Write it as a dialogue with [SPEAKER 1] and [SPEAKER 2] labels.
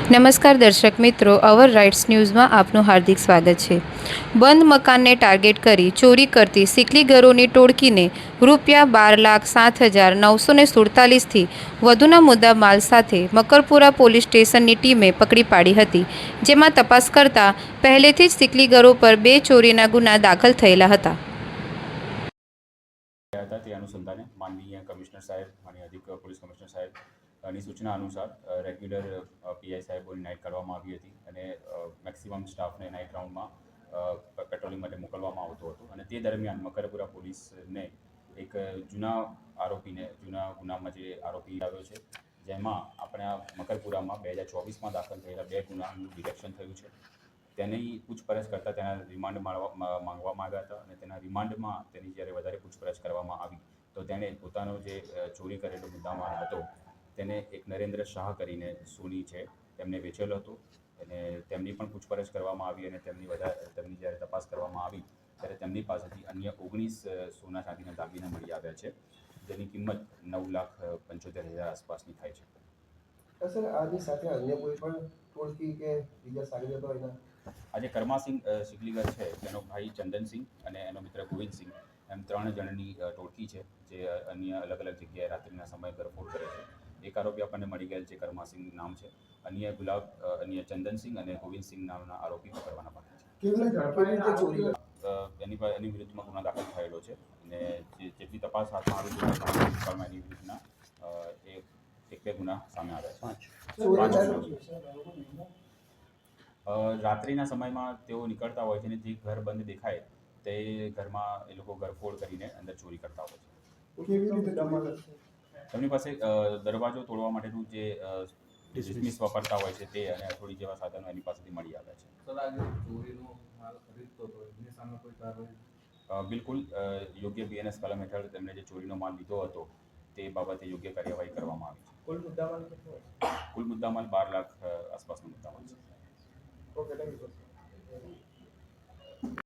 [SPEAKER 1] નમસ્કાર દર્શક મિત્રો, અવર રાઇટ્સ ન્યૂઝમાં આપનું હાર્દિક સ્વાગત છે। બંધ મકાનને ટાર્ગેટ કરી ચોરી કરતી સિકલીગરોની ટોળકીને ₹12,07,947થી વધુના મુદ્દામાલ સાથે મકરપુરા પોલીસ સ્ટેશનની ટીમે પકડી પાડી હતી, જેમાં તપાસ કરતા પહેલેથી જ સિકલીગરો પર 2 ચોરીના ગુના દાખલ થયેલા હતા।
[SPEAKER 2] તે અનુસંધાને માનનીય કમિશનર સાહેબ અને અધિક પોલીસ કમિશનર સાહેબની સૂચના અનુસાર રેગ્યુલર પીઆઈ સાહેબોની નાઇટ કાઢવામાં આવી હતી અને મેક્સિમમ સ્ટાફને નાઇટ રાઉન્ડમાં પેટ્રોલિંગ માટે મોકલવામાં આવતો હતો અને તે દરમિયાન મકરપુરા પોલીસને એક જૂના ગુનામાં જે આરોપી આવ્યો છે, જેમાં આપણે આ મકરપુરામાં 2024માં દાખલ થયેલા 2 ગુનાનું ડિટેક્શન થયું છે। તેની પૂછપરછ કરતાં તેના રિમાન્ડ માંગવામાં આવ્યા હતા અને તેના રિમાન્ડમાં તેની જ્યારે વધારે પૂછપરછ કરવામાં આવી તો તેણે પોતાનો જે ચોરી કરેલો મુદ્દામાલ હતો તેને એક નરેન્દ્ર શાહ કરીને સોની છે તેમને વેચેલો હતો અને તેમની પણ પૂછપરછ કરવામાં આવી અને તેમની જ્યારે તપાસ કરવામાં આવી ત્યારે તેમની પાસેથી અન્ય 19 સોના ચાંદીના દાગીના મળી આવ્યા છે, જેની કિંમત 9,75,000 આસપાસની થાય છે।
[SPEAKER 3] સર, આની સાથે અન્ય કોઈ પણ ટોળકી કે બીજા સાગરીતો એના
[SPEAKER 2] આજે કરમાસિંહ સિકલીગર છે, તેનો ભાઈ ચંદનસિંહ અને એનો મિત્ર ગોવિંદસિંહ એમ 3 જણની ટોળકી છે, જે અન્ય અલગ અલગ જગ્યાએ રાત્રિના સમયે ગરફોડ કરે છે। એક આરોપી આપણને મળી ગયેલ છે, કરમાસિંહ નામ છે, અન્ય ચંદનસિંહ અને ગોવિંદસિંહ નામના આરોપી પકડવાના બાકી છે। એની વિરુદ્ધમાં ગુનો દાખલ થયેલો છે અને જેટલી તપાસ હાથમાં આવી એની વિરુદ્ધના 1-2 ગુના સામે આવ્યા છે। રાત્રિના સમયમાં તેઓ નીકળતા હોય છે અને જે ઘર બંધ દેખાય તે ઘરમાં એ લોકો ગરફોડ કરીને અંદર ચોરી કરતા હોય છે। તેમની પાસે દરવાજો તોડવા માટેનું જે ડિસ્મિસ વાપરતા હોય છે તે અને હથોડી જેવા સાધનો એની પાસેથી મળી આવ્યા છે। બિલકુલ યોગ્ય બીએનએસ કલમ હેઠળ તેમણે જે ચોરીનો માલ લીધો હતો તે બાબતે યોગ્ય કાર્યવાહી કરવામાં આવી છે। કુલ મુદ્દામાલ 12 લાખ આસપાસનો મુદ્દામાલ છે।